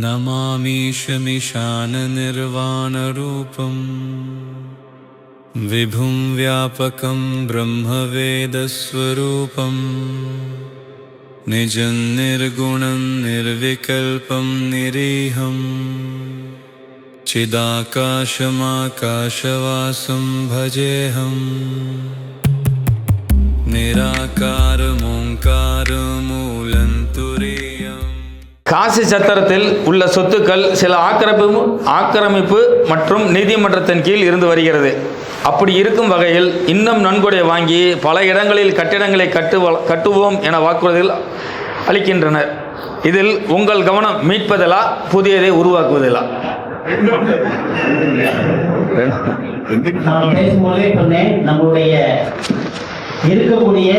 नमामीशमिशाननिर्वाणरूपं विभुं व्यापकं ब्रह्मवेदस्वरूपं निजं निर्गुणं निर्विकल्पं निरीहं चिदाकाशमाकाशवासं भजेऽहं निराकारमोङ्कारमूलन्तुरीयम्. காசி சத்திரத்தில் உள்ள சொத்துக்கள் சில ஆக்கிரமிப்பு மற்றும் நீதிமன்றத்தின் கீழ் இருந்து வருகிறது. அப்படி இருக்கும் வகையில் இன்னும் நன்கொடை வாங்கி பல இடங்களில் கட்டிடங்களை கட்டுவோம் என வாக்குறுதிகள் அளிக்கின்றனர். இதில் உங்கள் கவனம் மீட்பதிலா புதியதை உருவாக்குவதிலா? நம்முடைய இருக்கக்கூடிய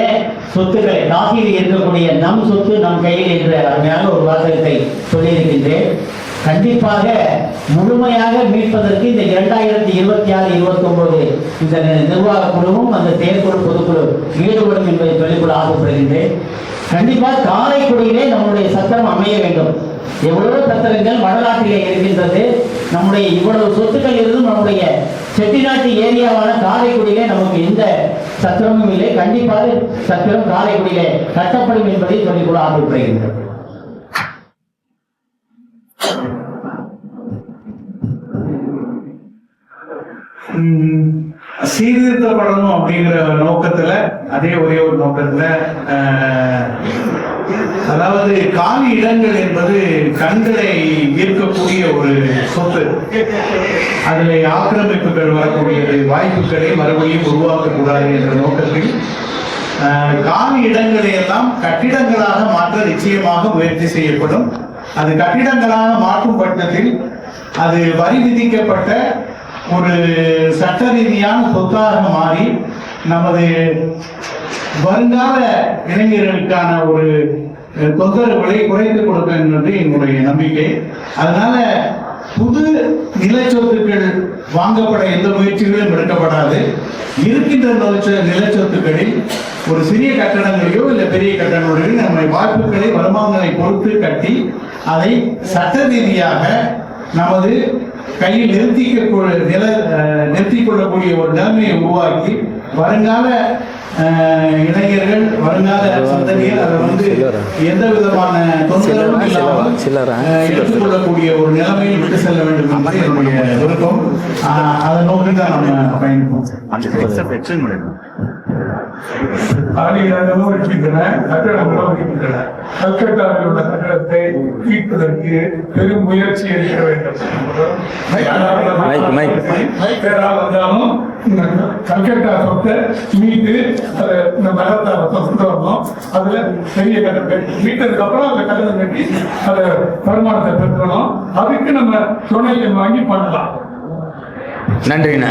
சொத்துக்களை காசியில் இருக்கக்கூடிய நம் சொத்து நம் கையில் என்ற அருமையான ஒரு வாசகத்தை சொல்லியிருக்கின்றேன். கண்டிப்பாக முழுமையாக மீட்பதற்கு இந்த 2026-29 இந்த நிர்வாக குழுவும் அந்த செயற்குழு பொதுக்குழு ஈடுபடும் என்பதை சொல்லிக்கொள்ள ஆசைப்படுகின்றேன். கண்டிப்பாக காரைக்குடியிலே நம்முடைய சத்திரம் அமைய வேண்டும். எவ்வளவு சத்திரங்கள் வடநாட்டிலே இருக்கின்றது. நம்முடைய இவ்வளவு சொத்துக்கள் இருந்தும் நம்முடைய செட்டிநாட்டு ஏரியாவான காரைக்குடியிலே நமக்கு எந்த சத்திரமும் இல்லை. கண்டிப்பாக சத்திரம் காரைக்குடியிலே கட்டப்படும் என்பதை சொல்லிக்கொள்ள ஆசைப்படுகின்றோம். சீர்திருத்தப்படணும் அப்படிங்கிற நோக்கத்துல ஒரே ஒரு நோக்கத்துல அதாவது காலி இடங்கள் என்பது கண்களை ஈர்க்கக்கூடிய ஒரு சொத்து. அதுல ஆக்கிரமிப்புகள் வரக்கூடியது வாய்ப்புகளை மறுபடியும் உருவாக்கக்கூடாது என்ற நோக்கத்தில் காலி இடங்களை எல்லாம் கட்டிடங்களாக மாற்ற நிச்சயமாக முயற்சி செய்யப்படும். அது கட்டிடங்களாக மாற்றும் பட்சத்தில் அது வரி விதிக்கப்பட்ட ஒரு சட்ட ரீதியான சொத்தாக மாறி நமது வருங்கால இளைஞர்களுக்கான ஒரு தொந்தரவுகளை குறைத்துக் கொடுக்கும் என்பது என்னுடைய நம்பிக்கை. அதனால புது நிலச்சொத்துக்கள் வாங்கப்பட எந்த முயற்சிகளும் எடுக்கப்படாது. இருக்கின்ற நிலச்சொத்துக்களில் ஒரு சிறிய கட்டடங்களையோ இல்லை பெரிய கட்டடங்களையோ நம்ம வாய்ப்புகளை வருமானங்களை பொறுத்து கட்டி அதை சட்ட ரீதியாக நமது கையில் நிறுத்திக் கொள்ளக்கூடிய ஒரு நிலைமையை உருவாக்கி வருங்கால இளைஞர்கள் வருங்கால சந்ததிகள் அதை எந்த விதமான தொந்தரவும் இல்லாமல் எடுத்துக்கொள்ளக்கூடிய ஒரு நிலைமையை விட்டு செல்ல வேண்டும் என்று என்னுடைய விருப்பம். அதை நோக்கி தான் நம்ம பயணிப்போம். காலியிடங்களும் இருக்கின்றன, கட்டடங்களும் இருக்கின்றன. கல்கட்டாவில் உள்ள கட்டடத்தை மீட்பதற்கு பெரும் முயற்சி எடுக்க வேண்டும். வந்தாலும் கல்கட்டா சொத்தை மீட்டு அதை நம்ம கொண்டு வரணும். அதுல பெரிய கட்டடங்கள் மீட்டதுக்கு அப்புறம் அந்த கட்டடம் கட்டி அதை வருமானத்தை பெருக்கணும். அதுக்கு நம்ம துணையை வாங்கி பண்ணலாம். நன்றிண்ணா.